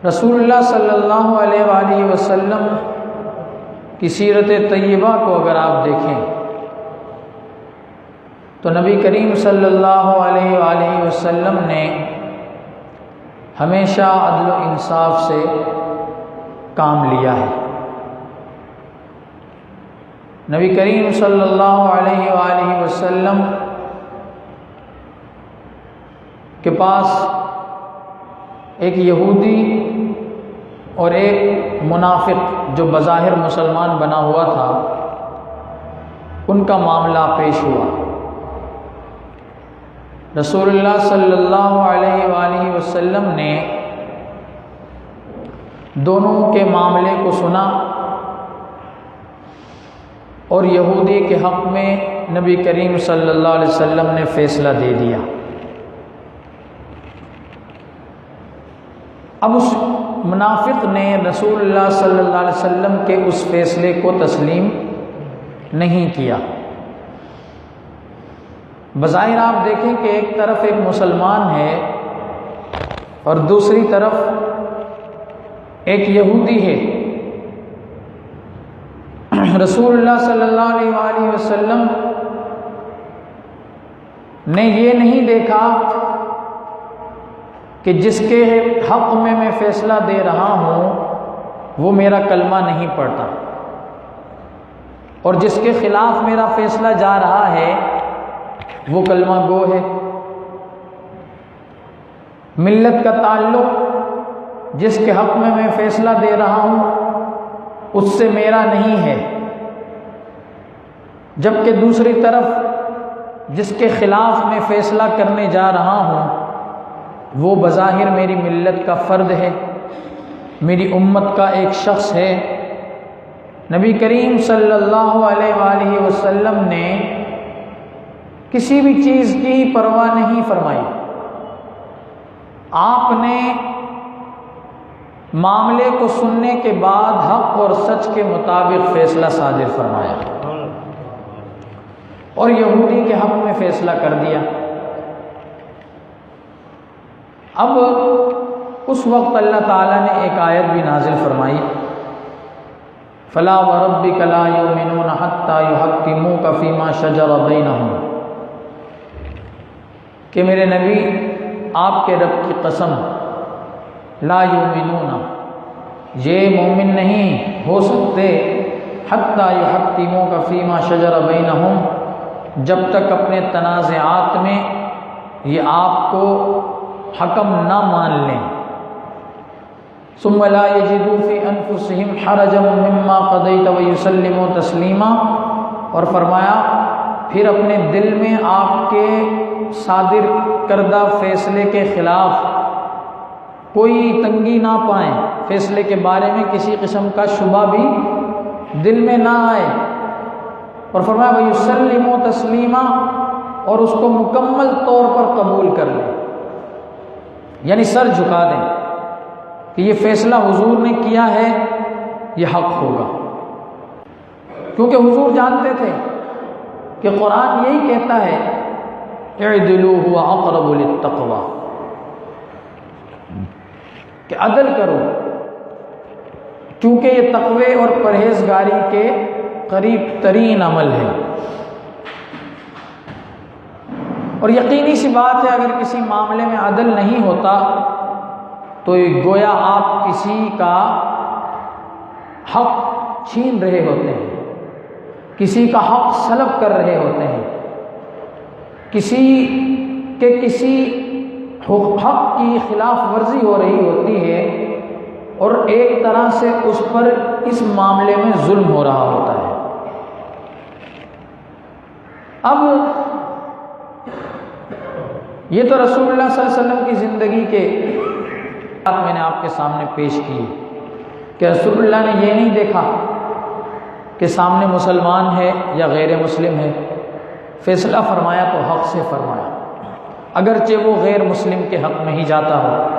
رسول اللہ صلی اللہ علیہ وآلہ وسلم کی سیرت طیبہ کو اگر آپ دیکھیں تو نبی کریم صلی اللہ علیہ وآلہ وسلم نے ہمیشہ عدل و انصاف سے کام لیا ہے۔ نبی کریم صلی اللہ علیہ وآلہ وسلم کے پاس ایک یہودی اور ایک منافق جو بظاہر مسلمان بنا ہوا تھا، ان کا معاملہ پیش ہوا۔ رسول اللہ صلی اللہ علیہ وآلہ وسلم نے دونوں کے معاملے کو سنا اور یہودی کے حق میں نبی کریم صلی اللہ علیہ وسلم نے فیصلہ دے دیا۔ اب اس منافق نے رسول اللہ صلی اللہ علیہ وسلم کے اس فیصلے کو تسلیم نہیں کیا۔ بظاہر آپ دیکھیں کہ ایک طرف ایک مسلمان ہے اور دوسری طرف ایک یہودی ہے۔ رسول اللہ صلی اللہ علیہ وآلہ وسلم نے یہ نہیں دیکھا کہ جس کے حق میں فیصلہ دے رہا ہوں وہ میرا کلمہ نہیں پڑھتا، اور جس کے خلاف میرا فیصلہ جا رہا ہے وہ کلمہ گو ہے۔ ملت کا تعلق جس کے حق میں فیصلہ دے رہا ہوں اس سے میرا نہیں ہے، جبکہ دوسری طرف جس کے خلاف میں فیصلہ کرنے جا رہا ہوں وہ بظاہر میری ملت کا فرد ہے، میری امت کا ایک شخص ہے۔ نبی کریم صلی اللہ علیہ وآلہ وسلم نے کسی بھی چیز کی پرواہ نہیں فرمائی۔ آپ نے معاملے کو سننے کے بعد حق اور سچ کے مطابق فیصلہ صادر فرمایا اور یہودی کے حق میں فیصلہ کر دیا۔ اب اس وقت اللہ تعالیٰ نے ایک آیت بھی نازل فرمائی، فَلَا وَرَبِّكَ لَا يُؤْمِنُونَ حَتَّى يُحَكِّمُوكَ فِي مَا شَجَرَ بَيْنَهُمْ، کہ میرے نبی آپ کے رب کی قسم، لا یؤمنون، یہ مومن نہیں ہو سکتے، حَتَّى يُحَكِّمُوكَ فِي مَا شَجَرَ بَيْنَهُمْ، جب تک اپنے تنازعات میں یہ آپ کو حکم نہ مان لیں، ثم لا يجدوا في انفسهم حرجا مما قضيت ويسلموا تسلیما، اور فرمایا پھر اپنے دل میں آپ کے صادر کردہ فیصلے کے خلاف کوئی تنگی نہ پائیں، فیصلے کے بارے میں کسی قسم کا شبہ بھی دل میں نہ آئے، اور فرمایا وَيُسَلِّمُوا تَسْلِيمًا، اور اس کو مکمل طور پر قبول کر لیں، یعنی سر جھکا دیں کہ یہ فیصلہ حضور نے کیا ہے یہ حق ہوگا، کیونکہ حضور جانتے تھے کہ قرآن یہی کہتا ہے اعدلوا هو اقرب للتقوی، کہ عدل کرو کیونکہ یہ تقوی اور پرہیزگاری کے قریب ترین عمل ہے۔ اور یقینی سی بات ہے اگر کسی معاملے میں عدل نہیں ہوتا تو یہ گویا آپ کسی کا حق چھین رہے ہوتے ہیں، کسی کا حق سلب کر رہے ہوتے ہیں، کسی حق کی خلاف ورزی ہو رہی ہوتی ہے، اور ایک طرح سے اس پر اس معاملے میں ظلم ہو رہا ہوتا ہے۔ اب یہ تو رسول اللہ صلی اللہ علیہ وسلم کی زندگی کے بات میں نے آپ کے سامنے پیش کی کہ رسول اللہ نے یہ نہیں دیکھا کہ سامنے مسلمان ہے یا غیر مسلم ہے، فیصلہ فرمایا تو حق سے فرمایا، اگرچہ وہ غیر مسلم کے حق میں ہی جاتا ہو۔